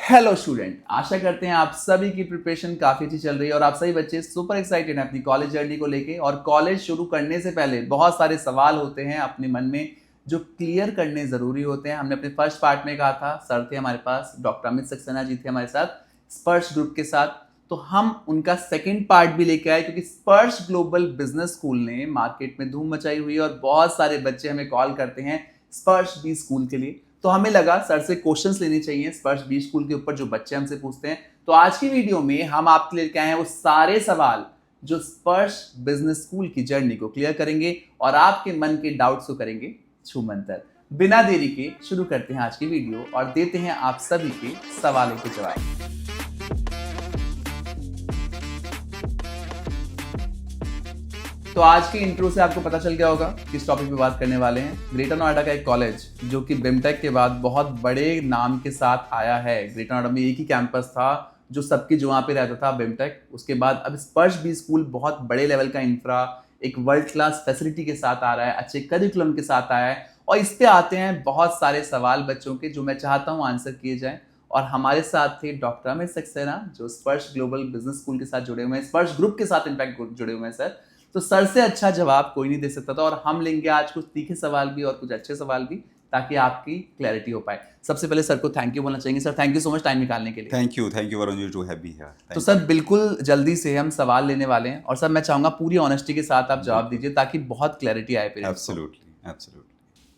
Hello student, आशा करते हैं आप सभी की प्रिपरेशन काफी अच्छी चल रही है और आप सभी बच्चे सुपर एक्साइटेड हैं अपनी कॉलेज जर्नी को लेके। और कॉलेज शुरू करने से पहले बहुत सारे सवाल होते हैं अपने मन में जो क्लियर करने जरूरी होते हैं। हमने अपने फर्स्ट पार्ट में कहा था, सर थे हमारे पास, डॉक्टर अमित सक्सेना जी थे हमारे साथ स्पर्श ग्रुप के साथ, तो हम उनका सेकंड पार्ट भी लेके आए क्योंकि स्पर्श ग्लोबल बिजनेस स्कूल ने मार्केट में धूम मचाई हुई है और बहुत सारे बच्चे हमें कॉल करते हैं स्पर्श बी स्कूल के लिए। तो हमें लगा सर से क्वेश्चंस लेने चाहिए स्पर्श बी स्कूल के ऊपर जो बच्चे हमसे पूछते हैं। तो आज की वीडियो में हम आपके लिए क्या है वो सारे सवाल जो स्पर्श बिजनेस स्कूल की जर्नी को क्लियर करेंगे और आपके मन के डाउट्स को करेंगे छूमंतर। बिना देरी के शुरू करते हैं आज की वीडियो और देते हैं आप सभी के सवालों के जवाब। तो आज के इंट्रो से आपको पता चल गया होगा किस टॉपिक पे बात करने वाले हैं। ग्रेटर नोएडा का एक कॉलेज जो कि बिमटेक के बाद बहुत बड़े नाम के साथ आया है। ग्रेटर नोएडा में एक ही कैंपस था जो सबकी जुआ पे रहता था, बिमटेक। उसके बाद अब स्पर्श बी स्कूल बहुत बड़े लेवल का इंफ्रा, एक वर्ल्ड क्लास फैसिलिटी के साथ आ रहा है, अच्छे करिकुलम के साथ आया है और इस पे आते हैं बहुत सारे सवाल बच्चों के जो मैं चाहता हूँ आंसर किए जाएं। और हमारे साथ थे डॉक्टर अमित सक्सेना जो स्पर्श ग्लोबल बिजनेस स्कूल के साथ जुड़े हुए हैं, स्पर्श ग्रुप के साथ इनफैक्ट जुड़े हुए हैं सर। तो सर से अच्छा जवाब कोई नहीं दे सकता था और हम लेंगे आज कुछ तीखे सवाल भी और कुछ अच्छे सवाल भी ताकि आपकी क्लैरिटी हो पाए। सबसे पहले सर को थैंक यू बोलना चाहेंगे। Sir thank you so much time निकालने के लिए। Thank you Varun ji to have me here. तो सर बिल्कुल जल्दी से हम सवाल लेने वाले हैं और सर मैं चाहूंगा पूरी ऑनेस्टी के साथ आप जवाब दीजिए ताकि बहुत क्लैरिटी आए पेरेंट्स को। एब्सोल्युटली।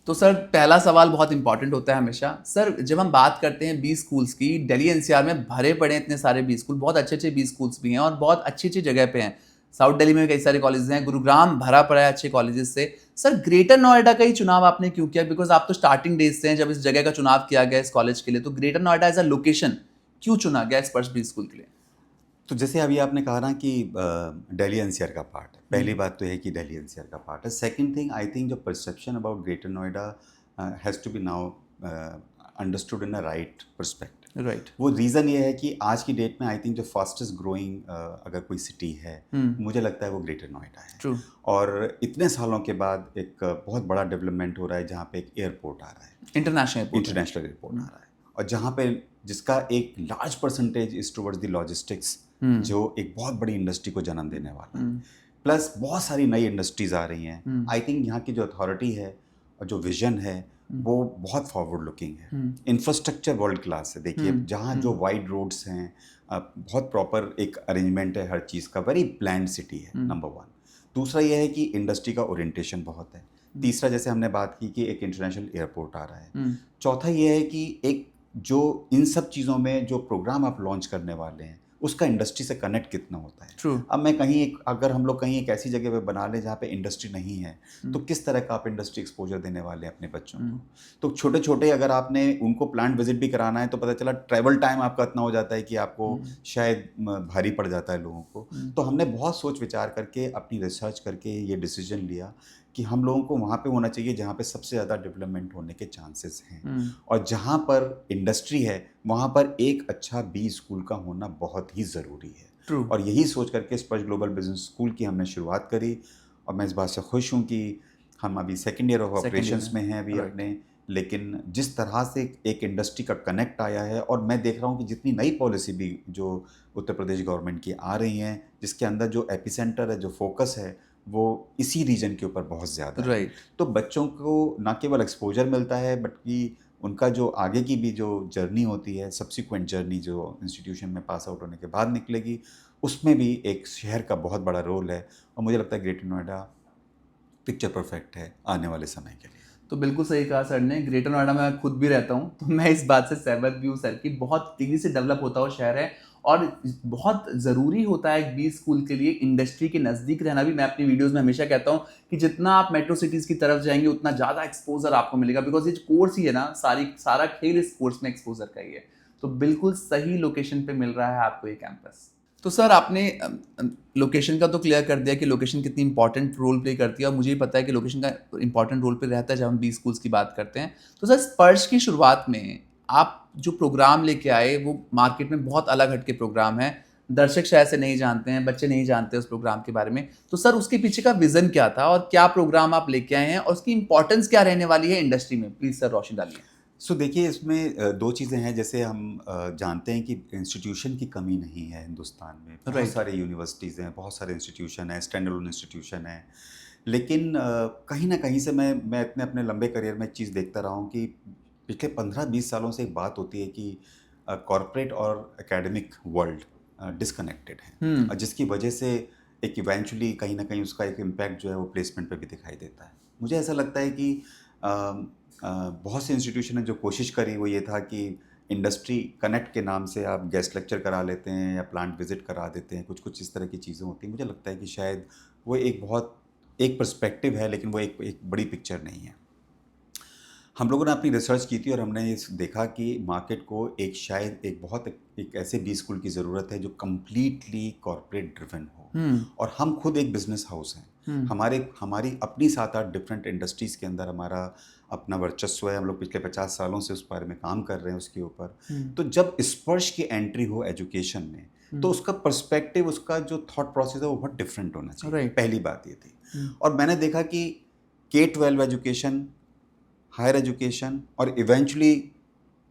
तो सर पहला सवाल बहुत इंपॉर्टेंट होता है हमेशा। सर जब हम बात करते हैं बी स्कूल्स की, दिल्ली एनसीआर में भरे पड़े हैं इतने सारे बी स्कूल, बहुत अच्छे अच्छे बी स्कूल्स भी हैं और बहुत अच्छी अच्छी जगह पे हैं। साउथ दिल्ली में कई सारे कॉलेजेस हैं, गुरुग्राम भरा पड़ा है अच्छे कॉलेजेस से। सर ग्रेटर नोएडा का ही चुनाव आपने क्यों किया? बिकॉज आप तो स्टार्टिंग डेज से हैं जब इस जगह का चुनाव किया गया इस कॉलेज के लिए, तो greater Noida as a location क्यों चुना गया स्पर्श बी स्कूल के लिए? तो जैसे अभी आपने कहा ना कि दिल्ली एनसीआर का पार्ट है, पहली बात तो है कि दिल्ली एनसीआर का पार्ट है। सेकंड थिंग, आई थिंक जो perception about greater Noida has to be now understood in a right perspective. Right. वो रीज़न ये है कि आज की डेट में आई थिंक जो फास्टेस्ट ग्रोइंग अगर कोई सिटी है मुझे लगता है वो ग्रेटर नोएडा है। ट्रू। और इतने सालों के बाद एक बहुत बड़ा डेवलपमेंट हो रहा है जहाँ पे एक एयरपोर्ट आ रहा है, इंटरनेशनल एयरपोर्ट आ रहा है, और जहाँ पे जिसका एक large percentage is towards the logistics, जो एक बहुत बड़ी इंडस्ट्री को जन्म देने वाला है। प्लस बहुत सारी नई इंडस्ट्रीज आ रही हैं। आई थिंक यहाँ की जो अथॉरिटी है और जो विजन है वो बहुत फॉरवर्ड लुकिंग है। इंफ्रास्ट्रक्चर वर्ल्ड क्लास है। देखिए जहाँ जो वाइड रोड्स हैं, बहुत प्रॉपर एक अरेंजमेंट है हर चीज़ का, वेरी प्लान्ड सिटी है, नंबर वन। दूसरा ये है कि इंडस्ट्री का ओरिएंटेशन बहुत है। तीसरा जैसे हमने बात की कि एक इंटरनेशनल एयरपोर्ट आ रहा है। चौथा ये है कि एक जो इन सब चीज़ों में जो प्रोग्राम आप लॉन्च करने वाले हैं उसका इंडस्ट्री से कनेक्ट कितना होता है। True. अब मैं कहीं अगर हम लोग कहीं एक ऐसी जगह पे बना लें जहाँ पे इंडस्ट्री नहीं है तो किस तरह का आप इंडस्ट्री एक्सपोजर देने वाले हैं अपने बच्चों को। तो छोटे छोटे अगर आपने उनको प्लांट विजिट भी कराना है तो पता चला ट्रैवल टाइम आपका इतना हो जाता है कि आपको शायद भारी पड़ जाता है लोगों को। तो हमने बहुत सोच विचार करके अपनी रिसर्च करके ये डिसीजन लिया कि हम लोगों को वहाँ पे होना चाहिए जहाँ पे सबसे ज़्यादा डेवलपमेंट होने के चांसेस हैं, और जहाँ पर इंडस्ट्री है वहाँ पर एक अच्छा बी स्कूल का होना बहुत ही ज़रूरी है। True. और यही सोच करके स्पर्श ग्लोबल बिजनेस स्कूल की हमने शुरुआत करी और मैं इस बात से खुश हूँ कि हम अभी सेकेंड ईयर ऑफ ऑपरेशंस में हैं अभी अपने। लेकिन जिस तरह से एक इंडस्ट्री का कनेक्ट आया है और मैं देख रहा हूँ कि जितनी नई पॉलिसी भी जो उत्तर प्रदेश गवर्नमेंट की आ रही हैं जिसके अंदर जो एपिसेंटर है, जो फोकस है वो इसी रीजन के ऊपर बहुत ज़्यादा है। तो बच्चों को ना केवल एक्सपोजर मिलता है बल्कि उनका जो आगे की भी जो जर्नी होती है, सब्सिक्वेंट जर्नी जो इंस्टीट्यूशन में पास आउट होने के बाद निकलेगी, उसमें भी एक शहर का बहुत बड़ा रोल है। और मुझे लगता है ग्रेटर नोएडा पिक्चर परफेक्ट है आने वाले समय के लिए। तो बिल्कुल सही कहा सर ने। ग्रेटर नोएडा में मैं खुद भी रहता हूँ तो मैं इस बात से सहमत भी हूँ सर कि बहुत तेज़ी से डेवलप होता हुआ शहर है और बहुत ज़रूरी होता है एक बी स्कूल के लिए इंडस्ट्री के नज़दीक रहना भी। मैं अपनी वीडियोस में हमेशा कहता हूँ कि जितना आप मेट्रो सिटीज़ की तरफ जाएंगे उतना ज़्यादा एक्सपोजर आपको मिलेगा, बिकॉज ये कोर्स ही है ना, सारा खेल इस कोर्स में एक्सपोजर का ही है। तो बिल्कुल सही लोकेशन पे मिल रहा है आपको ये कैंपस। तो सर आपने लोकेशन का तो क्लियर कर दिया कि लोकेशन कितनी इंपॉर्टेंट रोल प्ले करती है और मुझे ही पता है कि लोकेशन का इंपॉर्टेंट रोल प्ले रहता है जब हम बी स्कूल्स की बात करते हैं। तो सर स्पर्श की शुरुआत में आप जो प्रोग्राम लेके आए वो मार्केट में बहुत अलग हटके प्रोग्राम है, दर्शक शायद से नहीं जानते हैं, बच्चे नहीं जानते उस प्रोग्राम के बारे में। तो सर उसके पीछे का विजन क्या था और क्या प्रोग्राम आप लेके आए हैं और उसकी इंपॉर्टेंस क्या रहने वाली है इंडस्ट्री में? प्लीज सर रोशनी डालिए। देखिए इसमें दो चीज़ें हैं। जैसे हम जानते हैं कि इंस्टीट्यूशन की कमी नहीं है हिंदुस्तान में, बहुत राइट। सारे यूनिवर्सिटीज़ हैं, बहुत सारे इंस्टीट्यूशन हैं, स्टैंड अलोन इंस्टीट्यूशन हैं। लेकिन कहीं ना कहीं से मैं अपने अपने लंबे करियर में एक चीज़ देखता रहा हूँ कि पिछले 15-20 सालों से एक बात होती है कि कॉरपोरेट और एकेडमिक वर्ल्ड डिस्कनेक्टेड है, और जिसकी वजह से एक इवेंचुअली कहीं ना कहीं उसका एक इम्पैक्ट जो है वो प्लेसमेंट पे भी दिखाई देता है। मुझे ऐसा लगता है कि बहुत से इंस्टीट्यूशन ने जो कोशिश करी वो ये था कि इंडस्ट्री कनेक्ट के नाम से आप गेस्ट लेक्चर करा लेते हैं या प्लांट विजिट करा देते हैं, कुछ कुछ इस तरह की चीज़ें होती हैं। मुझे लगता है कि शायद वो एक पर्सपेक्टिव है, लेकिन वो एक बड़ी पिक्चर नहीं है। हम लोगों ने अपनी रिसर्च की थी और हमने ये देखा कि मार्केट को शायद एक ऐसे बी स्कूल की ज़रूरत है जो कम्प्लीटली कॉर्पोरेट ड्रिवन हो। और हम खुद एक बिजनेस हाउस हैं, हमारी अपनी 7-8 डिफरेंट इंडस्ट्रीज़ के अंदर हमारा अपना वर्चस्व है। हम लोग पिछले 50 सालों से उस बारे में काम कर रहे हैं उसके ऊपर। तो जब स्पर्श की एंट्री हो एजुकेशन में, तो उसका पर्सपेक्टिव, उसका जो थॉट प्रोसेस है वो बहुत डिफरेंट होना चाहिए। पहली बात ये थी। और मैंने देखा कि K-12 एजुकेशन, हायर एजुकेशन और इवेंचुअली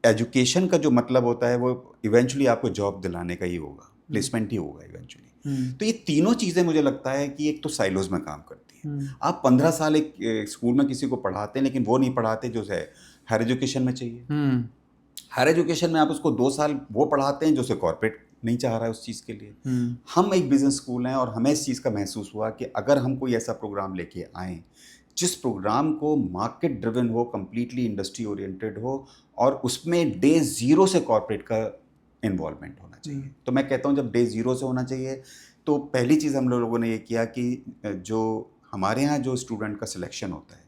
एजुकेशन का जो मतलब होता है वो इवेंचुअली आपको जॉब दिलाने का ही होगा, प्लेसमेंट ही होगा इवेंचुअली। तो ये तीनों चीज़ें मुझे लगता है कि एक तो साइलोज में काम करती है। आप 15 साल एक स्कूल में किसी को पढ़ाते हैं, लेकिन वो नहीं पढ़ाते जो है हायर एजुकेशन में चाहिए। हायर एजुकेशन में आप उसको 2 साल वो पढ़ाते हैं जो से कॉर्पोरेट नहीं चाह रहा है उस चीज़ के लिए। हम एक बिजनेस स्कूल हैं और हमें इस चीज़ का महसूस हुआ कि अगर हम कोई ऐसा प्रोग्राम लेके आएँ जिस प्रोग्राम को मार्केट ड्रिवन हो, कम्प्लीटली इंडस्ट्री ओरिएंटेड हो, और उसमें डे ज़ीरो से कॉर्पोरेट का इन्वॉल्वमेंट होना चाहिए। तो मैं कहता हूँ जब डे ज़ीरो से होना चाहिए, तो पहली चीज़ हम लोगों ने ये किया कि जो हमारे यहाँ जो स्टूडेंट का सिलेक्शन होता है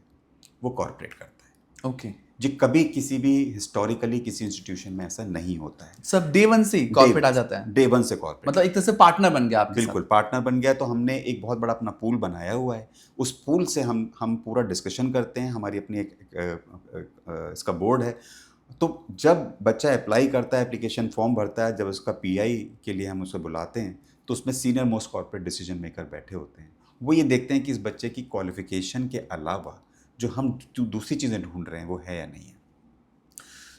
वो कॉर्पोरेट करता है। ओके। जी, कभी किसी भी हिस्टोरिकली किसी इंस्टीट्यूशन में ऐसा नहीं होता है। सब डे वन से कॉर्पोरेट आ जाता है, डे वन से कॉर्पोरेट, मतलब एक तरह से पार्टनर बन गया आपके बिल्कुल पार्टनर बन गया। तो हमने एक बहुत बड़ा अपना पूल बनाया हुआ है। उस पूल से हम पूरा डिस्कशन करते हैं। हमारी अपनी इसका बोर्ड है। तो जब बच्चा अप्लाई करता है, एप्लीकेशन फॉर्म भरता है, जब उसका पीआई के लिए हम उसे बुलाते हैं, तो उसमें senior most corporate decision maker बैठे होते हैं। वो ये देखते हैं कि इस बच्चे की क्वालिफिकेशन के अलावा जो हम दूसरी चीज़ें ढूंढ रहे हैं वो है या नहीं है।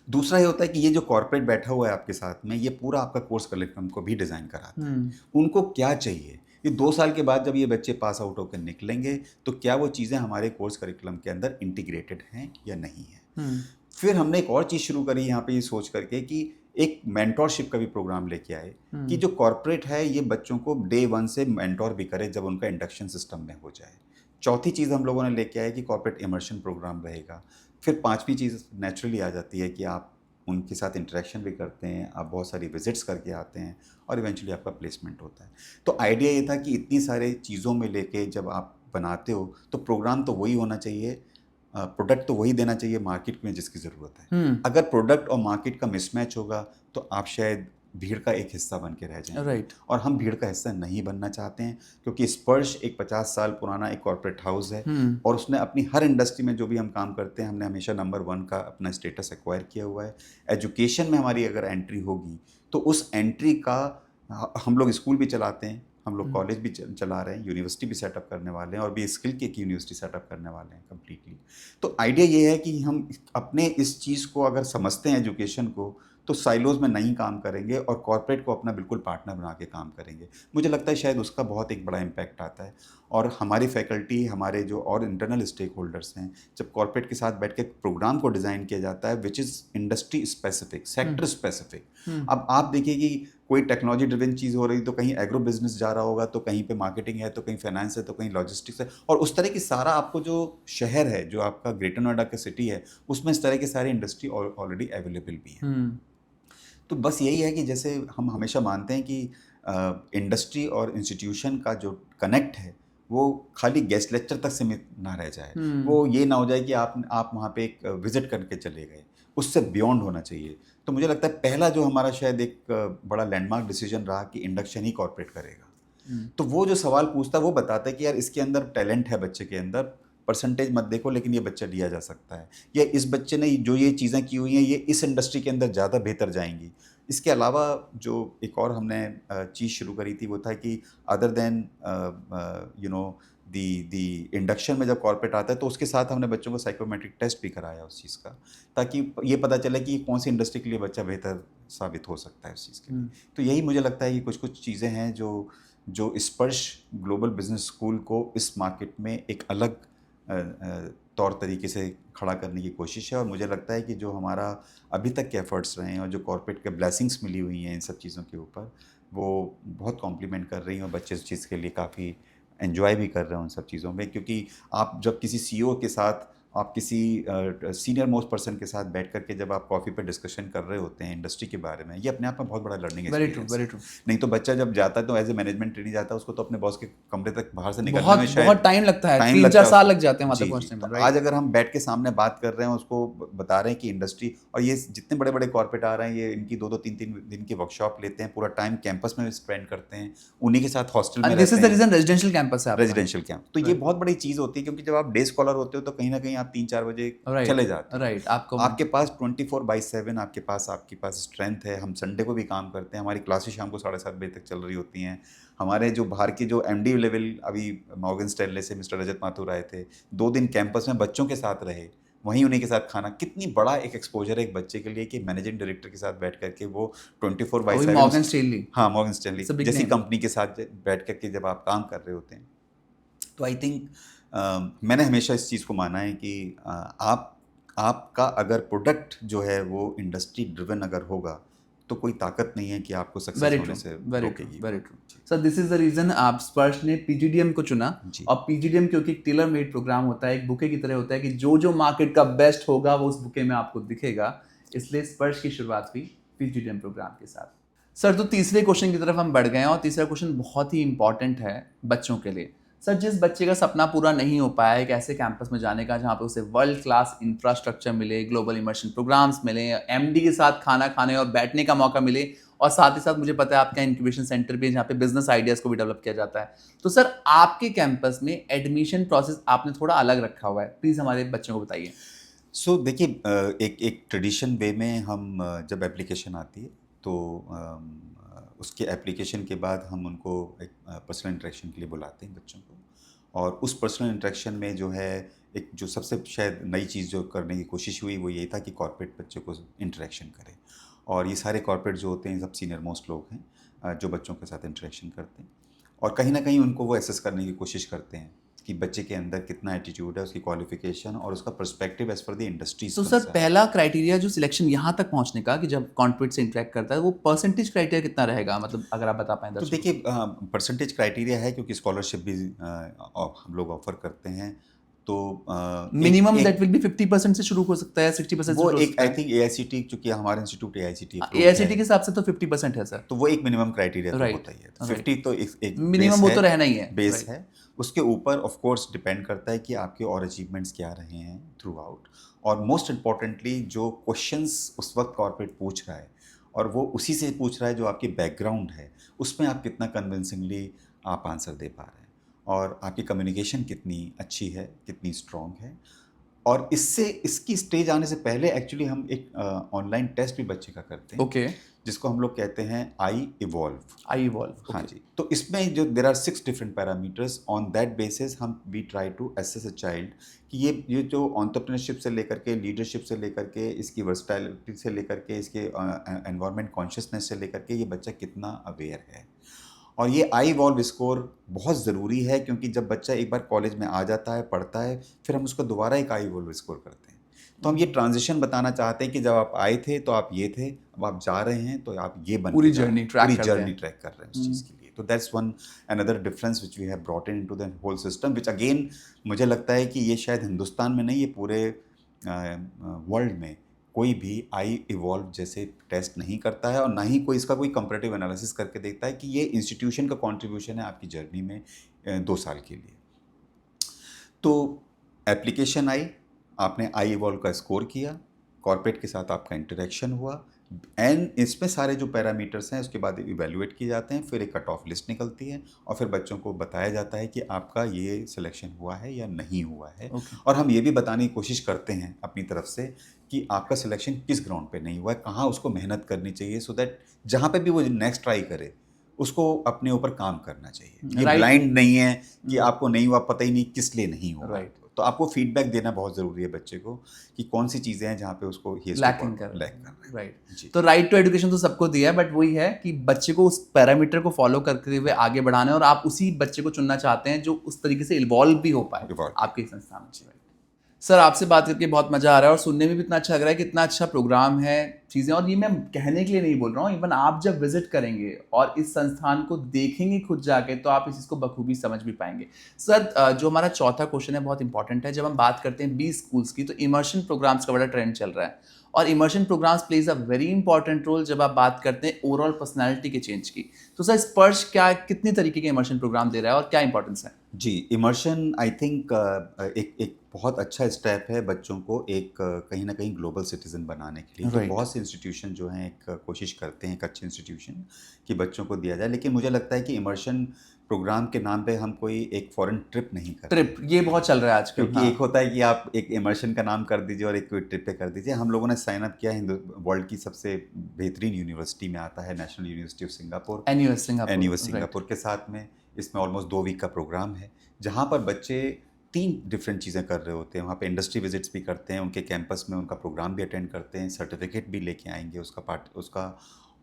दूसरा ये होता है कि ये जो कॉर्पोरेट बैठा हुआ है आपके साथ में, ये पूरा आपका कोर्स करिकुलम को भी डिज़ाइन कराता है। उनको क्या चाहिए, ये 2 साल के बाद जब ये बच्चे पास आउट होकर निकलेंगे, तो क्या वो चीज़ें हमारे कोर्स करिकुलम के अंदर इंटीग्रेटेड हैं या नहीं है। फिर हमने एक और चीज़ शुरू करी यहाँ पे ये सोच करके कि एक मेंटोरशिप का भी प्रोग्राम लेके आए कि जो कॉर्पोरेट है ये बच्चों को डे वन से मेंटोर भी करे जब उनका इंडक्शन सिस्टम में हो जाए। चौथी चीज़ हम लोगों ने लेके आए कि कॉर्पोरेट इमर्शन प्रोग्राम रहेगा। फिर पांचवी चीज़ नेचुरली आ जाती है कि आप उनके साथ इंटरेक्शन भी करते हैं, आप बहुत सारी विजिट्स करके आते हैं और इवेंचुअली आपका प्लेसमेंट होता है। तो आइडिया ये था कि इतनी सारे चीज़ों में लेके जब आप बनाते हो तो प्रोग्राम तो वही होना चाहिए, प्रोडक्ट तो वही देना चाहिए मार्केट में जिसकी ज़रूरत है। अगर प्रोडक्ट और मार्केट का मिसमैच होगा तो आप शायद भीड़ का एक हिस्सा बन के रह जाएंगे। राइट। और हम भीड़ का हिस्सा नहीं बनना चाहते हैं, क्योंकि स्पर्श एक 50 साल पुराना एक कॉर्पोरेट हाउस है और उसने अपनी हर इंडस्ट्री में जो भी हम काम करते हैं, हमने हमेशा नंबर 1 का अपना स्टेटस एक्वायर किया हुआ है। एजुकेशन में हमारी अगर एंट्री होगी तो उस एंट्री का हम लोग स्कूल भी चलाते हैं, हम लोग कॉलेज भी चला रहे हैं, यूनिवर्सिटी भी सेटअप करने वाले हैं और भी स्किल की एक यूनिवर्सिटी सेटअप करने वाले हैं कम्प्लीटली। तो आइडिया ये है कि हम अपने इस चीज़ को अगर समझते हैं एजुकेशन को, तो साइलोज में नहीं काम करेंगे और कॉर्पोरेट को अपना बिल्कुल पार्टनर बना के काम करेंगे। मुझे लगता है शायद उसका बहुत एक बड़ा इम्पैक्ट आता है। और हमारी फैकल्टी, हमारे जो और इंटरनल स्टेक होल्डर्स हैं, जब कॉर्पोरेट के साथ बैठ के प्रोग्राम को डिज़ाइन किया जाता है which is industry specific, sector specific. अब आप देखिए कि कोई टेक्नोलॉजी ड्रिवन चीज़ हो रही तो कहीं एग्रो बिजनेस जा रहा होगा, तो कहीं पे मार्केटिंग है, तो कहीं फाइनेंस है, तो कहीं लॉजिस्टिक्स है, और उस तरह की सारा आपको जो शहर है, जो आपका ग्रेटर नोएडा का सिटी है, उसमें इस तरह की सारी इंडस्ट्री ऑलरेडी अवेलेबल भी है। तो बस यही है कि जैसे हम हमेशा मानते हैं कि इंडस्ट्री और इंस्टीट्यूशन का जो कनेक्ट है वो खाली गेस्ट लेक्चर तक सीमित ना रह जाए। वो ये ना हो जाए कि आप वहाँ पे एक विजिट करके चले गए, उससे बियॉन्ड होना चाहिए। तो मुझे लगता है पहला जो हमारा शायद एक बड़ा लैंडमार्क डिसीजन रहा कि इंडक्शन ही कॉर्पोरेट करेगा। तो वो जो सवाल पूछता है वो बताता है कि यार इसके अंदर टैलेंट है, बच्चे के अंदर परसेंटेज मत देखो, लेकिन ये बच्चा लिया जा सकता है, या इस बच्चे ने जो ये चीज़ें की हुई हैं ये इस इंडस्ट्री के अंदर ज़्यादा बेहतर जाएंगी। इसके अलावा जो एक और हमने चीज़ शुरू करी थी वो था कि अदर देन दी इंडक्शन में जब कॉर्पोरेट आता है तो उसके साथ हमने बच्चों को साइकोमेट्रिक टेस्ट भी कराया उस चीज़ का, ताकि ये पता चले कि कौन सी इंडस्ट्री के लिए बच्चा बेहतर साबित हो सकता है उस चीज़ के लिए। तो यही मुझे लगता है कि कुछ कुछ चीज़ें हैं जो स्पर्श ग्लोबल बिजनेस स्कूल को इस मार्केट में एक अलग तौर तरीके से खड़ा करने की कोशिश है। और मुझे लगता है कि जो हमारा अभी तक के एफर्ट्स रहे हैं और जो कॉर्पोरेट के ब्लेसिंग्स मिली हुई हैं इन सब चीज़ों के ऊपर, वो बहुत कॉम्प्लीमेंट कर रही हैं और बच्चे इस चीज़ के लिए काफ़ी एंजॉय भी कर रहे हैं उन सब चीज़ों में। क्योंकि आप जब किसी सीईओ के साथ, आप किसी सीनियर मोस्ट पर्सन के साथ बैठ करके जब आप कॉफ़ी पे डिस्कशन कर रहे होते हैं इंडस्ट्री के बारे में, ये अपने आप में बहुत बड़ा लर्निंग एक्सपीरियंस है। Very true. नहीं तो बच्चा जब जाता है तो एज ए मैनेजमेंट ट्रेनी जाता है, उसको तो अपने बॉस के कमरे तक बाहर से निकलने में शायद बहुत टाइम लगता है, टाइम 3-4 है साल उसको। लग जाते हैं वहाँ जी, तक जी। पहुँचने में, तो राइट? आज अगर हम बैठ के सामने बात कर रहे हैं, उसको बता रहे हैं कि इंडस्ट्री, और ये जितने बड़े बड़े कॉर्पोरेट आ रहे हैं, ये इनकी 2-2 3-3 दिन की वर्कशॉप लेते हैं, पूरा टाइम कैंपस में स्पेंड करते हैं, उन्हीं के साथ हॉस्टल में एंड दिस इज रहते द हैं, रीजन रेजिडेंशियल कैंपस है आपका। Residential camp. तो ये बहुत बड़ी चीज़ होती है, क्योंकि जब आप डे स्कॉलर होते हो तो कहीं ना कहीं आप 3-4 बजे चले जाते हैं। राइट, आपके पास 24/7 आपके पास स्ट्रेंथ है। हम संडे को भी काम करते हैं, हमारी क्लासेस शाम को 7:30 बजे तक चल रही होती हैं। हमारे जो बाहर की जो एमडी लेवल, अभी मॉर्गन स्टैनले से मिस्टर रजत माथुर आए थे, 2 दिन कैंपस में बच्चों के साथ रहे, वहीं उन्हीं के साथ खाना, कितनी बड़ा एक एक्सपोजर है एक बच्चे के लिए कि मैनेजिंग डायरेक्टर के साथ बैठ करके वो 24/7, मॉर्गन स्टैनली, हाँ Morgan Stanley It's a big जैसी name. कंपनी के साथ बैठ करके जब आप काम कर रहे होते हैं। तो आई थिंक मैंने हमेशा इस चीज़ को माना है कि आपका अगर प्रोडक्ट जो है वो इंडस्ट्री ड्रिवन अगर होगा, तो कोई ताकत नहीं है कि आपको सक्सेस होने से रोकेगी। Very true sir, this is the reason आप स्पर्श ने पीजीडीएम को चुना। जी। और पीजीडीएम क्योंकि टेलर मेड प्रोग्राम होता है, एक बुके की तरह होता है कि जो जो मार्केट का बेस्ट होगा वो उस बुके में आपको दिखेगा, इसलिए स्पर्श की शुरुआत हुई पीजीडीएम प्रोग्राम के साथ। सर, तो तीसरे क्वेश्चन की तरफ हम बढ़ गए हैं, और तीसरा क्वेश्चन बहुत ही इंपॉर्टेंट है बच्चों के लिए। सर, जिस बच्चे का सपना पूरा नहीं हो पाया एक ऐसे कैंपस में जाने का जहाँ पे उसे वर्ल्ड क्लास इंफ्रास्ट्रक्चर मिले, ग्लोबल इमर्शन प्रोग्राम्स मिले, एमडी के साथ खाना खाने और बैठने का मौका मिले, और साथ ही साथ मुझे पता है आपका इंक्यूबेशन सेंटर भी है जहाँ पे बिजनेस आइडियाज़ को भी डेवलप किया जाता है। तो सर, आपके कैंपस में एडमिशन प्रोसेस आपने थोड़ा अलग रखा हुआ है, प्लीज़ हमारे बच्चों को बताइए। सो देखिए, एक ट्रेडिशन वे में हम जब एप्लीकेशन आती है तो उसके एप्लीकेशन के बाद हम उनको एक पर्सनल इंटरेक्शन के लिए बुलाते हैं बच्चों को, और उस पर्सनल इंटरेक्शन में जो है एक जो सबसे शायद नई चीज़ जो करने की कोशिश हुई वो ये था कि कॉर्पोरेट बच्चों को इंटरेक्शन करें। और ये सारे कॉर्पोरेट जो होते हैं सब सीनियर मोस्ट लोग हैं जो बच्चों के साथ इंटरेक्शन करते हैं, और कहीं ना कहीं उनको वो एसेस करने की कोशिश करते हैं कि बच्चे के अंदर कितना एटीट्यूड है, उसकी क्वालिफिकेशन और उसका perspective as per the industry. तो सर, पहला क्राइटेरिया जो सिलेक्शन यहाँ तक पहुँचने का कि जब कॉर्पोरेट से इंटरेक्ट करता है, वो परसेंटेज क्राइटेरिया कितना रहेगा, मतलब अगर आप बता पाएं। तो देखिए, परसेंटेज क्राइटेरिया है क्योंकि स्कॉलरशिप भी हम लोग ऑफर करते हैं, तो मिनिमम दैट विल बी 50% से शुरू हो सकता है, 60% वो एक आई थिंक एआईसीटी, क्योंकि हमारा इंस्टीट्यूट एआईसीटी के हिसाब से तो 50% है सर, तो वो एक मिनिमम क्राइटेरिया तो होता ही है। 50 तो एक मिनिमम वो तो रहना ही है, बेस है। उसके ऊपर ऑफ कोर्स डिपेंड करता है कि आपके और अचीवमेंट्स क्या रहे हैं थ्रू आउट, और मोस्ट इम्पॉर्टेंटली जो क्वेश्चंस उस वक्त कॉर्पोरेट पूछ रहा है और वो उसी से पूछ रहा है जो आपकी बैकग्राउंड है, उसमें आप कितना कन्विंसिंगली आप आंसर दे पा रहे हैं, और आपकी कम्युनिकेशन कितनी अच्छी है, कितनी स्ट्रॉन्ग है। और इसकी स्टेज आने से पहले एक्चुअली हम एक ऑनलाइन टेस्ट भी बच्चे का करते हैं, ओके, जिसको हम लोग कहते हैं आई इवॉल्व। हाँ okay. जी। तो इसमें जो there are 6 different parameters, on that basis हम we try to assess a child कि ये जो एंटरप्रेन्योरशिप से लेकर के, लीडरशिप से लेकर के, इसकी वर्सटाइलिटी से लेकर के, इसके एनवायरनमेंट कॉन्शियसनेस से लेकर के, ये बच्चा कितना अवेयर है। और ये आई इवॉल्व स्कोर बहुत ज़रूरी है, क्योंकि जब बच्चा एक बार कॉलेज में आ जाता है, पढ़ता है, फिर हम उसको दोबारा एक आई इवॉल्व स्कोर करते हैं। तो हम ये ट्रांजिशन बताना चाहते हैं कि जब आप आए थे तो आप ये थे, अब आप जा रहे हैं तो आप ये बन पूरी जर्नी ट्रैक ट्रैक कर रहे हैं उस चीज़ के लिए। तो that's one another difference which we have brought into the whole system, which again मुझे लगता है कि ये शायद हिंदुस्तान में नहीं, ये पूरे वर्ल्ड में कोई भी आई इवॉल्व जैसे टेस्ट नहीं करता है, और ना ही कोई इसका कोई कंपैरेटिव एनालिसिस करके देखता है कि ये इंस्टीट्यूशन का कंट्रीब्यूशन है आपकी जर्नी में 2 साल के लिए। तो एप्लीकेशन आई, आपने आई इवॉल्व का स्कोर किया, कॉर्पोरेट के साथ आपका इंटरेक्शन हुआ, एंड इसमें सारे जो पैरामीटर्स हैं उसके बाद इवेल्युएट किए जाते हैं, फिर एक कट ऑफ लिस्ट निकलती है, और फिर बच्चों को बताया जाता है कि आपका ये सिलेक्शन हुआ है या नहीं हुआ है। और हम ये भी बताने की कोशिश करते हैं अपनी तरफ से कि आपका सिलेक्शन किस ग्राउंड पे नहीं हुआ है, कहाँ उसको मेहनत करनी चाहिए, सो दैट जहाँ पे भी वो नेक्स्ट ट्राई करे उसको अपने ऊपर काम करना चाहिए। ये Right. ब्लाइंड नहीं है कि आपको नहीं हुआ, पता ही नहीं किस लिए नहीं हुआ। Right. तो आपको फीडबैक देना बहुत ज़रूरी है बच्चे को कि कौन सी चीज़ें हैं जहाँ पे उसको लैकिंग कर लैक कर रहा है। राइट। जी। तो राइट टू एजुकेशन तो सबको दिया है, बट वही है कि बच्चे को उस पैरामीटर को फॉलो करते हुए आगे बढ़ाना है, और आप उसी बच्चे को चुनना चाहते हैं जो उस तरीके से इन्वॉल्व भी हो पाए आपके संस्थान में। सर, आपसे बात करके बहुत मजा आ रहा है, और सुनने में भी इतना अच्छा लग रहा है, कितना अच्छा प्रोग्राम है चीज़ें। और ये मैं कहने के लिए नहीं बोल रहा हूँ, इवन आप जब विजिट करेंगे और इस संस्थान को देखेंगे खुद जाके, तो आप इस चीज़ को बखूबी समझ भी पाएंगे। सर, जो हमारा चौथा क्वेश्चन है बहुत इंपॉर्टेंट है। जब हम बात करते हैं 20 स्कूल्स की, तो इमर्शन प्रोग्राम्स का बड़ा ट्रेंड चल रहा है, और immersion programmes plays a very important role जब आप बात करते हैं ओवरऑल पर्सनैलिटी के चेंज की। तो सर, स्पर्श क्या कितनी तरीके के इमर्शन प्रोग्राम दे रहा है और क्या इंपॉर्टेंस है? जी, इमर्शन आई थिंक एक बहुत अच्छा स्टेप है बच्चों को एक कहीं ना कहीं ग्लोबल सिटीजन बनाने के लिए। तो Right. बहुत से इंस्टीट्यूशन जो हैं एक कोशिश करते हैं, एक अच्छे इंस्टीट्यूशन कि बच्चों को दिया जाए, लेकिन मुझे लगता है कि इमर्शन प्रोग्राम के नाम पे हम कोई एक फॉरेन ट्रिप नहीं कर ट्रिप, ये बहुत चल रहा है आजकल। क्योंकि एक होता है कि आप एक इमर्शन का नाम कर दीजिए और एक कोई ट्रिप पे कर दीजिए। हम लोगों ने साइन अप किया हिंदू वर्ल्ड की सबसे बेहतरीन यूनिवर्सिटी में आता है, national university of Singapore, NUS Singapore. NUS Singapore के साथ में। इसमें ऑलमोस्ट 2 वीक का प्रोग्राम है, जहाँ पर बच्चे 3 डिफरेंट चीज़ें कर रहे होते हैं। वहाँ पे इंडस्ट्री विजिट्स भी करते हैं, उनके कैंपस में उनका प्रोग्राम भी अटेंड करते हैं, सर्टिफिकेट भी लेके आएंगे उसका पार्ट उसका।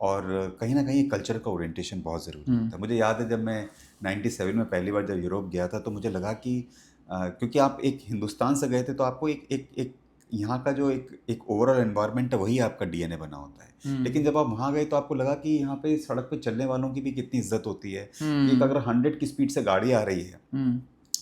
और कहीं ना कहीं कल्चर का ओरिएंटेशन बहुत ज़रूरी होता है। मुझे याद है जब मैं 97 में पहली बार जब यूरोप गया था, तो मुझे लगा कि क्योंकि आप एक हिंदुस्तान से गए थे, तो आपको एक यहाँ का जो एक ओवरऑल एनवायरनमेंट है वही आपका DNA बना होता है। लेकिन जब आप वहाँ गए तो आपको लगा कि यहाँ पे सड़क पे चलने वालों की भी कितनी इज्जत होती है। कि अगर 100 की स्पीड से गाड़ी आ रही है,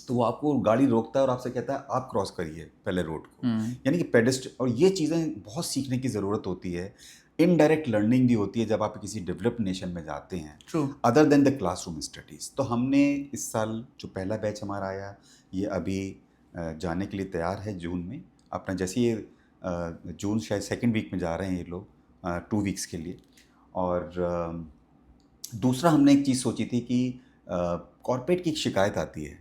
तो वो आपको गाड़ी रोकता है और आपसे कहता है आप क्रॉस करिए पहले रोड को। यानी कि पेडेस्ट्रियन, और ये चीज़ें बहुत सीखने की ज़रूरत होती है। इनडायरेक्ट लर्निंग भी होती है जब आप किसी डेवलप्ड नेशन में जाते हैं, other than the classroom studies. तो हमने इस साल जो पहला बैच हमारा आया, ये अभी जाने के लिए तैयार है जून में। अपना जैसे ये जून शायद 2nd वीक में जा रहे हैं ये लोग 2 वीक्स के लिए। और दूसरा हमने एक चीज़ सोची थी कि कॉर्पोरेट की एक शिकायत आती है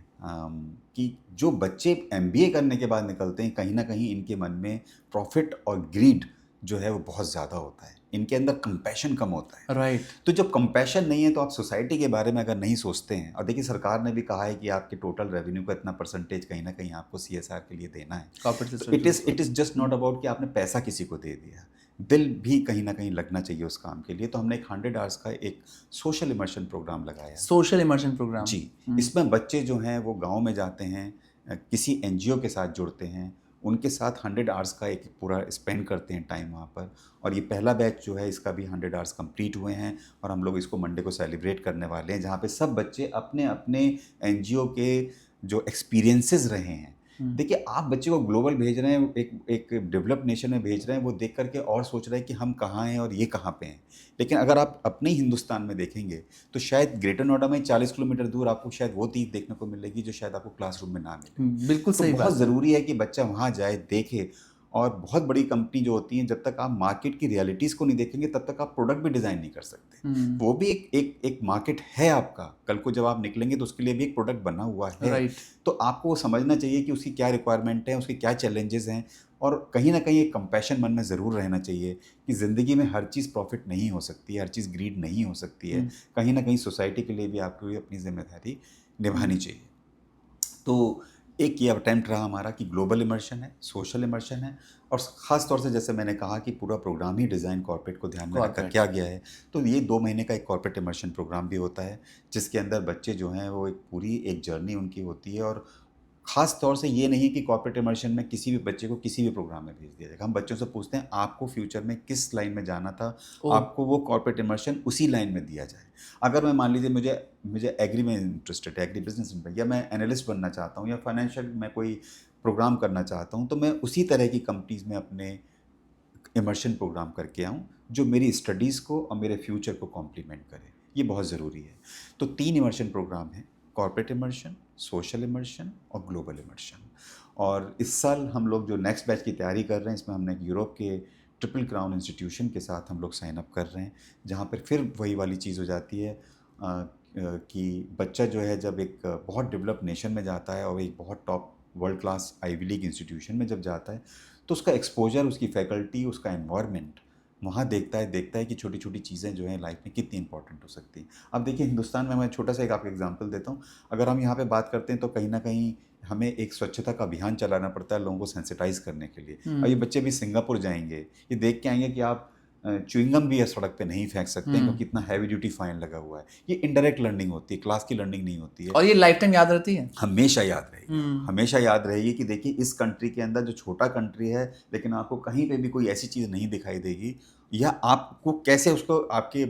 कि जो बच्चे MBA करने के बाद निकलते हैं, कहीं ना कहीं इनके मन में प्रॉफिट और ग्रीड जो है वो बहुत ज़्यादा होता है, इनके अंदर कंपैशन कम होता है। राइट। तो जब कंपैशन नहीं है, तो आप सोसाइटी के बारे में अगर नहीं सोचते हैं, और देखिए सरकार ने भी कहा है कि आपके टोटल रेवेन्यू का इतना परसेंटेज कहीं ना कहीं आपको CSR के लिए देना है। तो it is just not about कि आपने पैसा किसी को दे दिया, दिल भी कहीं ना कहीं लगना चाहिए उस काम के लिए। तो हमने एक 100 आवर्स का एक सोशल इमर्शन प्रोग्राम लगाया। सोशल इमर्शन प्रोग्राम जी। इसमें बच्चे जो हैं वो गांव में जाते हैं, किसी NGO के साथ जुड़ते हैं, उनके साथ 100 आवर्स का एक पूरा स्पेंड करते हैं टाइम वहाँ पर। और ये पहला बैच जो है इसका भी 100 आवर्स कंप्लीट हुए हैं, और हम लोग इसको मंडे को सेलिब्रेट करने वाले हैं, जहाँ पे सब बच्चे अपने अपने NGO के जो एक्सपीरियंसेस रहे हैं। देखिए, आप बच्चे को ग्लोबल भेज रहे हैं, एक डेवलप्ड नेशन में भेज रहे हैं, वो देख करके और सोच रहे हैं कि हम कहाँ हैं और ये कहाँ पे हैं। लेकिन अगर आप अपने हिंदुस्तान में देखेंगे, तो शायद ग्रेटर नोएडा में 40 किलोमीटर दूर आपको शायद वो चीज़ देखने को मिलेगी जो शायद आपको क्लासरूम में ना मिले। बिल्कुल सही बात। बहुत ज़रूरी है कि बच्चा वहाँ जाए, देखे। और बहुत बड़ी कंपनी जो होती हैं, जब तक आप मार्केट की रियलिटीज़ को नहीं देखेंगे, तब तक आप प्रोडक्ट भी डिज़ाइन नहीं कर सकते। वो भी एक मार्केट है आपका, कल को जब आप निकलेंगे तो उसके लिए भी एक प्रोडक्ट बना हुआ है। राइट। तो आपको वो समझना चाहिए कि उसकी क्या रिक्वायरमेंट है, उसके क्या चैलेंजेस हैं, और कहीं ना कहीं एक कंपैशन मन में ज़रूर रहना चाहिए कि ज़िंदगी में हर चीज़ प्रॉफिट नहीं हो सकती है, हर चीज़ ग्रीड नहीं हो सकती है। कहीं ना कहीं सोसाइटी के लिए भी आपको भी अपनी जिम्मेदारी निभानी चाहिए। तो एक ये अटेम्प्ट रहा हमारा कि ग्लोबल इमर्शन है, सोशल इमर्शन है, और ख़ास तौर से जैसे मैंने कहा कि पूरा प्रोग्राम ही डिज़ाइन कॉर्पोरेट को ध्यान में रखकर किया गया है। तो ये 2 महीने का एक कॉर्पोरेट इमर्शन प्रोग्राम भी होता है, जिसके अंदर बच्चे जो हैं वो एक पूरी एक जर्नी उनकी होती है। और ख़ास तौर से ये नहीं कि कॉर्पोरेट इमर्शन में किसी भी बच्चे को किसी भी प्रोग्राम में भेज दिया जाएगा। हम बच्चों से पूछते हैं आपको फ्यूचर में किस लाइन में जाना था, आपको वो कॉर्पोरेट इमर्शन उसी लाइन में दिया जाए। अगर मैं मान लीजिए मुझे एग्री में इंटरेस्टेड है, एग्री बिजनेस में, या मैं एनालिस्ट बनना चाहता हूँ, या फाइनेंशियल में कोई प्रोग्राम करना चाहता हूँ, तो मैं उसी तरह की कंपनीज़ में अपने इमर्शन प्रोग्राम करके आऊँ जो मेरी स्टडीज़ को और मेरे फ्यूचर को कॉम्प्लीमेंट करे। ये बहुत ज़रूरी है। तो 3 इमर्शन प्रोग्राम हैं, कॉर्पोरेट इमर्शन, सोशल इमर्शन और ग्लोबल इमर्शन। और इस साल हम लोग जो नेक्स्ट बैच की तैयारी कर रहे हैं, इसमें हमने यूरोप के ट्रिपल क्राउन इंस्टीट्यूशन के साथ हम लोग साइन अप कर रहे हैं, जहाँ पर फिर वही वाली चीज़ हो जाती है कि बच्चा जो है जब एक बहुत डेवलप्ड नेशन में जाता है और एक बहुत top world class Ivy League institution में जब जाता है, तो उसका एक्सपोजर, उसकी फैकल्टी, उसका एनवायरनमेंट वहाँ देखता है कि छोटी छोटी चीज़ें जो हैं लाइफ में कितनी इंपॉर्टेंट हो सकती हैं। अब देखिए हिंदुस्तान में, मैं छोटा सा एक आपको एग्जांपल देता हूँ। अगर हम यहाँ पे बात करते हैं तो कहीं ना कहीं हमें एक स्वच्छता का अभियान चलाना पड़ता है लोगों को सेंसिटाइज करने के लिए। अब ये बच्चे भी सिंगापुर जाएंगे, ये देख के आएंगे कि आप च्युइंगम भी सड़क पे नहीं फेंक सकते हैं क्योंकि इतना हैवी ड्यूटी फाइन लगा हुआ है। ये इनडायरेक्ट लर्निंग होती है, क्लास की लर्निंग नहीं होती है, और ये लाइफ टाइम याद रहती है, हमेशा याद रहेगी। हमेशा याद रहेगी कि देखिए इस कंट्री के अंदर जो छोटा कंट्री है, लेकिन आपको कहीं पे भी कोई ऐसी चीज़ नहीं दिखाई देगी, या आपको कैसे उसको आपके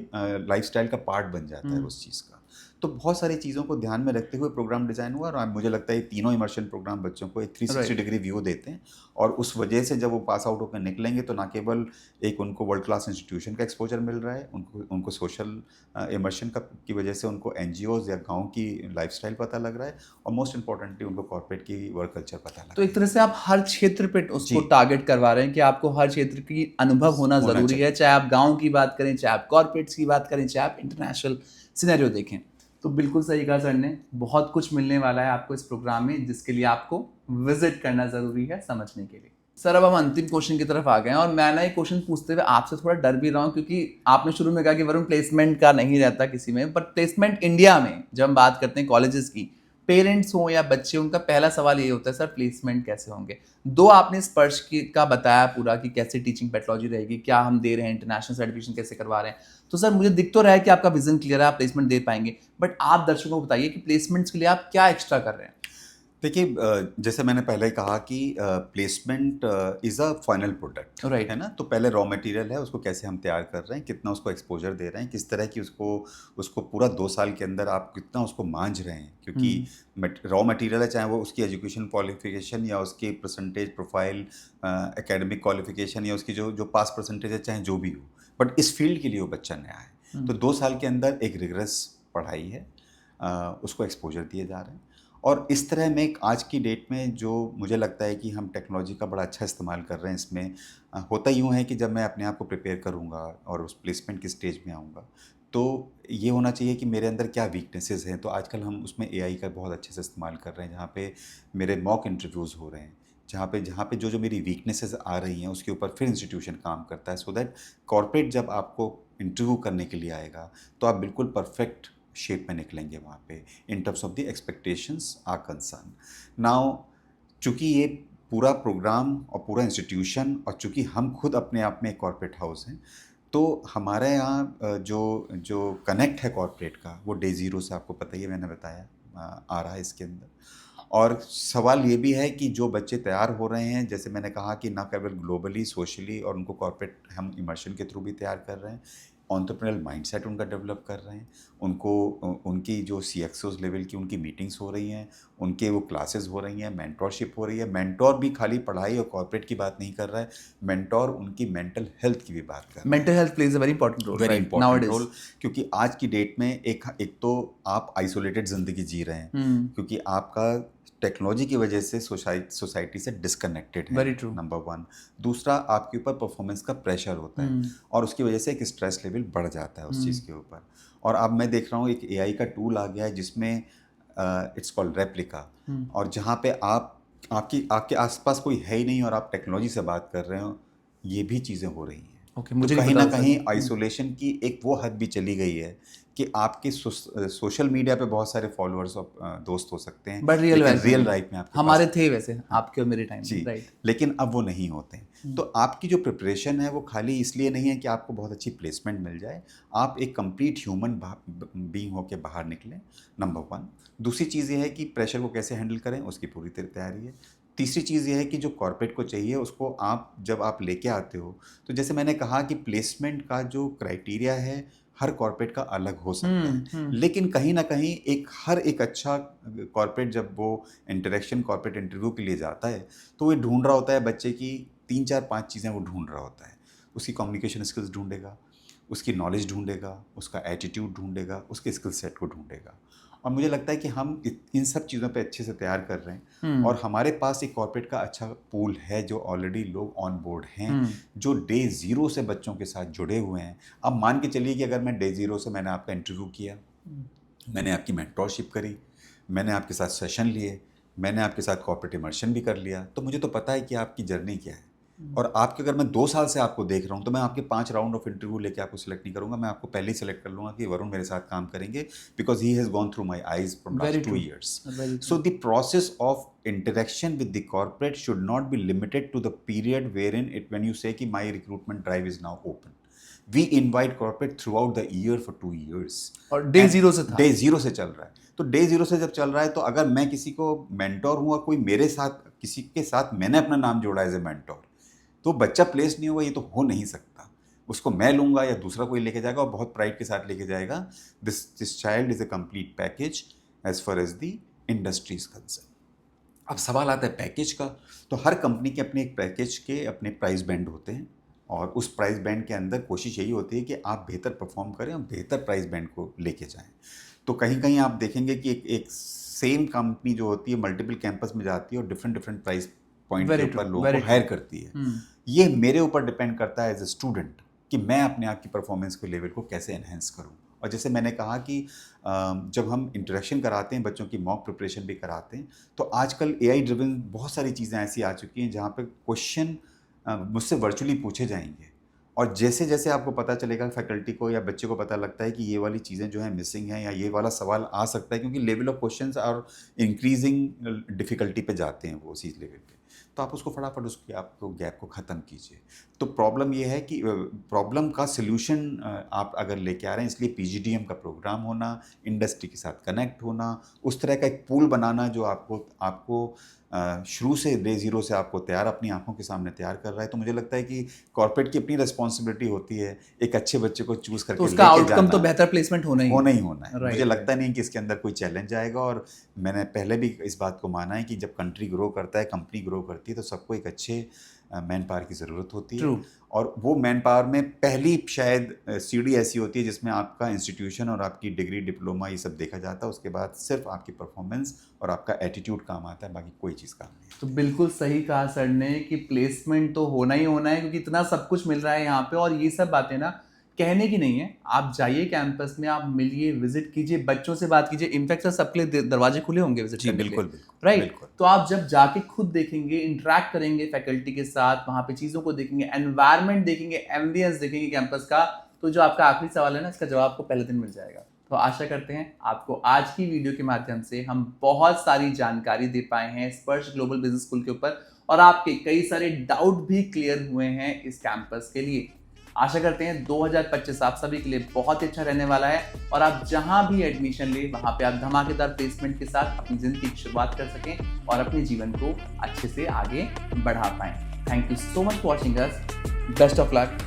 लाइफस्टाइल का पार्ट बन जाता है उस चीज़ का। तो बहुत सारी चीज़ों को ध्यान में रखते हुए प्रोग्राम डिज़ाइन हुआ, और मुझे लगता है ये तीनों इमर्शन प्रोग्राम बच्चों को एक 360 डिग्री व्यू देते हैं। और उस वजह से जब वो पास आउट होकर निकलेंगे तो ना केवल एक उनको वर्ल्ड क्लास इंस्टीट्यूशन का एक्सपोजर मिल रहा है, उनको सोशल इमर्शन की वजह से उनको एनजीओज या गांव की लाइफस्टाइल पता लग रहा है, और मोस्ट इंपॉर्टेंटली उनको कॉर्पोरेट की वर्क कल्चर पता लग रहा है। तो एक तरह से आप हर क्षेत्र पे उसको टारगेट करवा रहे हैं कि आपको हर क्षेत्र की अनुभव होना ज़रूरी है, चाहे आप गाँव की बात करें, चाहे आप कॉर्पोरेट्स की बात करें, चाहे आप इंटरनेशनल सिनेरियो देखें। तो बिल्कुल सही कहा सर ने, बहुत कुछ मिलने वाला है आपको इस प्रोग्राम में, जिसके लिए आपको विजिट करना ज़रूरी है समझने के लिए। सर अब हम अंतिम क्वेश्चन की तरफ आ गए हैं, और मैं ना ये क्वेश्चन पूछते हुए आपसे थोड़ा डर भी रहा हूँ, क्योंकि आपने शुरू में कहा कि वरुण प्लेसमेंट का नहीं रहता किसी में, पर प्लेसमेंट इंडिया में जब हम बात करते हैं कॉलेजेस की, पेरेंट्स हो या बच्चे, उनका पहला सवाल ये होता है सर प्लेसमेंट कैसे होंगे। दो आपने स्पर्श का बताया पूरा कि कैसे टीचिंग पैथोलॉजी रहेगी, क्या हम दे रहे हैं, इंटरनेशनल सर्टिफिकेशन कैसे करवा रहे हैं। तो सर मुझे दिख तो रहा है कि आपका विजन क्लियर है, आप प्लेसमेंट दे पाएंगे, बट आप दर्शकों को बताइए कि प्लेसमेंट्स के लिए आप क्या एक्स्ट्रा कर रहे हैं। देखिए जैसे मैंने पहले कहा कि placement is a final product, Right. है ना। तो पहले रॉ मटेरियल है, उसको कैसे हम तैयार कर रहे हैं, कितना उसको एक्सपोजर दे रहे हैं, किस तरह की उसको पूरा 2 साल के अंदर आप कितना उसको मांझ रहे हैं, क्योंकि रॉ मटेरियल है, चाहे वो उसकी एजुकेशन क्वालिफिकेशन या उसकी परसेंटेज प्रोफाइल, एकेडमिक क्वालिफिकेशन या उसकी जो पास परसेंटेज है, चाहे जो भी हो, बट इस फील्ड के लिए वो बच्चा नया है। तो 2 साल के अंदर एक रिगरस पढ़ाई है, उसको एक्सपोजर दिए जा रहे हैं। और इस तरह में आज की डेट में जो मुझे लगता है कि हम टेक्नोलॉजी का बड़ा अच्छा इस्तेमाल कर रहे हैं इसमें, होता यूँ है कि जब मैं अपने आप को प्रिपेयर करूँगा और उस प्लेसमेंट की स्टेज में आऊँगा, तो ये होना चाहिए कि मेरे अंदर क्या वीकनेसेस हैं। तो आजकल हम उसमें एआई का बहुत अच्छे से इस्तेमाल कर रहे हैं, जहाँ पे मेरे मॉक इंटरव्यूज़ हो रहे हैं, जहाँ पे जो मेरी वीकनेसेस आ रही हैं उसके ऊपर फिर इंस्टीट्यूशन काम करता है, सो दैट कॉर्पोरेट जब आपको इंटरव्यू करने के लिए आएगा तो आप बिल्कुल परफेक्ट शेप में निकलेंगे वहाँ पे, in terms of the expectations are concern. Now चूँकि ये पूरा प्रोग्राम और पूरा इंस्टीट्यूशन, और चूँकि हम खुद अपने आप में एक कॉर्पोरेट हाउस हैं, तो हमारे यहाँ जो कनेक्ट है कॉर्पोरेट का, वो डे ज़ीरो से, आपको पता ही है, मैंने बताया, आ रहा है इसके अंदर। और सवाल ये भी है कि जो बच्चे तैयार हो रहे हैं, जैसे मैंने कहा कि ना केवल ग्लोबली, सोशली, और उनको कॉर्पोरेट हम इमर्शन के थ्रू भी तैयार कर रहे हैं, एंटरप्रेन्योरियल माइंडसेट उनका डेवलप कर रहे हैं, उनको उनकी जो सीएक्सओज लेवल की उनकी मीटिंग्स हो रही हैं, उनके वो क्लासेस हो रही हैं, मेंटोरशिप हो रही है। मेंटोर भी खाली पढ़ाई और कॉर्पोरेट की बात नहीं कर रहा है, मेंटोर उनकी मेंटल हेल्थ की भी बात कर रहा है। Mental health plays a very important role, very important role, क्योंकि आज की डेट में एक तो आप आइसोलेटेड ज़िंदगी जी रहे हैं, क्योंकि आपका टेक्नोलॉजी की वजह से सोसाइटी से डिस्कनेक्टेड है, नंबर 1। दूसरा, आपके ऊपर परफॉर्मेंस का प्रेशर होता है, और उसकी वजह से एक स्ट्रेस लेवल बढ़ जाता है उस चीज़ के ऊपर। और अब मैं देख रहा हूँ एक एआई का टूल आ गया है जिसमें इट्स कॉल्ड रेप्लिका, और जहाँ पे आपके आसपास कोई है ही नहीं और आप टेक्नोलॉजी से बात कर रहे हो, ये भी चीज़ें हो रही हैं। मुझे तो कहीं ना कहीं आइसोलेशन की एक वो हद भी चली गई है कि आपके सोशल मीडिया पे बहुत सारे फॉलोअर्स और दोस्त हो सकते हैं, बट रियल लाइफ में आपके हमारे थे वैसे, आपके और मेरे टाइम जी, राइट, लेकिन अब वो नहीं होते हैं। तो आपकी जो प्रिपरेशन है वो खाली इसलिए नहीं है कि आपको बहुत अच्छी प्लेसमेंट मिल जाए, आप एक कंप्लीट ह्यूमन बीइंग होकर बाहर निकलें, नंबर 1। दूसरी चीज़ ये है कि प्रेशर को कैसे हैंडल करें, उसकी पूरी तैयारी है। तीसरी चीज़ ये है कि जो कॉर्पोरेट को चाहिए उसको जब आप लेके आते हो, तो जैसे मैंने कहा कि प्लेसमेंट का जो क्राइटेरिया है हर कॉर्पोरेट का अलग हो सकता है, लेकिन कहीं ना कहीं हर एक अच्छा कॉर्पोरेट जब वो कॉर्पोरेट इंटरव्यू के लिए जाता है, तो वो ढूंढ रहा होता है बच्चे की 3-4-5 चीज़ें वो ढूंढ रहा होता है। उसकी कम्युनिकेशन स्किल्स ढूंढेगा, उसकी नॉलेज ढूंढेगा, उसका एटीट्यूड ढूंढेगा, उसके स्किल सेट को ढूंढेगा। और मुझे लगता है कि हम इन सब चीज़ों पे अच्छे से तैयार कर रहे हैं, और हमारे पास एक कॉर्पोरेट का अच्छा पूल है, जो ऑलरेडी लोग ऑन बोर्ड हैं, जो डे ज़ीरो से बच्चों के साथ जुड़े हुए हैं। अब मान के चलिए कि अगर मैं डे ज़ीरो से मैंने आपका इंटरव्यू किया, मैंने आपकी मेंटोरशिप करी, मैंने आपके साथ सेशन लिए, मैंने आपके साथ कॉर्पोरेट इमर्शन भी कर लिया, तो मुझे तो पता है कि आपकी जर्नी क्या है। और आपके अगर मैं 2 साल से आपको देख रहा हूँ तो मैं आपके 5 राउंड ऑफ इंटरव्यू लेके आपको सिलेक्ट नहीं करूंगा, मैं आपको पहले ही सिलेक्ट कर लूंगा कि वरुण मेरे साथ काम करेंगे, because he has gone through my eyes from last 2 years. So the process of interaction with the corporate should not be limited to the period wherein when you say कि my recruitment drive is now open. We invite corporate throughout the year for 2 years. और day zero से था, day zero से चल रहा है. तो day zero से जब चल रहा है तो अगर मैं किसी को मेंटोर हूँ और कोई मेरे साथ किसी के साथ मैंने अपना नाम जोड़ा एज ए मेंटोर, तो बच्चा प्लेस नहीं होगा, ये तो हो नहीं सकता. उसको मैं लूंगा या दूसरा कोई लेके जाएगा और बहुत प्राइड के साथ लेके जाएगा. This child is a complete package as far as the industry is concern. अब सवाल आता है पैकेज का. तो हर कंपनी के अपने एक पैकेज के अपने प्राइस बैंड होते हैं और उस प्राइस बैंड के अंदर कोशिश यही होती है कि आप बेहतर परफॉर्म करें और बेहतर प्राइस बैंड को लेके जाएं. तो कहीं कहीं आप देखेंगे कि एक सेम कंपनी जो होती है मल्टीपल कैंपस में जाती है और डिफरेंट प्राइस पॉइंट के ऊपर लोगों को हायर करती है. ये मेरे ऊपर डिपेंड करता है एज ए स्टूडेंट कि मैं अपने आप की परफॉर्मेंस के लेवल को कैसे एनहेंस करूं. और जैसे मैंने कहा कि जब हम इंटरेक्शन कराते हैं, बच्चों की मॉक प्रिपरेशन भी कराते हैं, तो आजकल AI ड्रिवन बहुत सारी चीज़ें ऐसी आ चुकी हैं जहाँ पे क्वेश्चन मुझसे वर्चुअली पूछे जाएंगे. और जैसे जैसे आपको पता चलेगा फैकल्टी को या बच्चे को पता लगता है कि ये वाली चीज़ें जो है मिसिंग हैं या ये वाला सवाल आ सकता है, क्योंकि लेवल ऑफ क्वेश्चंस और इंक्रीजिंग डिफ़िकल्टी पे जाते हैं वो उसी लेवल पे, तो आप उसको फटाफट उसकी आपको गैप को ख़त्म कीजिए. तो प्रॉब्लम ये है कि प्रॉब्लम का सोल्यूशन आप अगर लेके आ रहे हैं, इसलिए PGDM का प्रोग्राम होना, इंडस्ट्री के साथ कनेक्ट होना, उस तरह का एक पूल बनाना जो आपको शुरू से डे जीरो से आपको तैयार अपनी आंखों के सामने तैयार कर रहा है. तो मुझे लगता है कि कॉर्पोरेट की अपनी रिस्पॉन्सिबिलिटी होती है एक अच्छे बच्चे को चूज करके, तो उसका आउटकम तो बेहतर प्लेसमेंट होना ही है. मुझे लगता नहीं कि इसके अंदर कोई चैलेंज आएगा. और मैंने पहले भी इस बात को माना है कि जब कंट्री ग्रो करता है, कंपनी ग्रो करती है, तो सबको एक अच्छे मैन पावर की ज़रूरत होती है. और वो मैन पावर में पहली शायद सीढ़ी ऐसी होती है जिसमें आपका इंस्टीट्यूशन और आपकी डिग्री, डिप्लोमा, ये सब देखा जाता है. उसके बाद सिर्फ आपकी परफॉर्मेंस और आपका एटीट्यूड काम आता है, बाकी कोई चीज़ काम नहीं. तो बिल्कुल सही कहा सर ने कि प्लेसमेंट तो होना ही होना है, क्योंकि इतना सब कुछ मिल रहा है यहाँ पे. और ये सब बातें ना कहने की नहीं है, आप जाइए कैंपस में, आप मिलिए, विजिट कीजिए, बच्चों से बात कीजिए. इनफैक्ट सर सबके लिए दरवाजे खुले होंगे विजिट करने के लिए. बिल्कुल, राइट. तो आप जब जाके खुद देखेंगे, इंटरेक्ट करेंगे फैकल्टी के साथ, वहाँ पे चीज़ों को देखेंगे, एनवायरनमेंट देखेंगे, एम्बियंस देखेंगे कैंपस का, तो जो आपका आखिरी सवाल है ना, इसका जवाब आपको पहले दिन मिल जाएगा. तो आशा करते हैं आपको आज की वीडियो के माध्यम से हम बहुत सारी जानकारी दे पाए हैं स्पर्श ग्लोबल बिजनेस स्कूल के ऊपर, और आपके कई सारे डाउट भी क्लियर हुए हैं इस कैंपस के लिए. आशा करते हैं 2025 आप सभी के लिए बहुत ही अच्छा रहने वाला है, और आप जहां भी एडमिशन ले वहां पे आप धमाकेदार प्लेसमेंट के साथ अपनी जिंदगी की शुरुआत कर सकें और अपने जीवन को अच्छे से आगे बढ़ा पाएं. Thank you so much for watching us. Best of luck.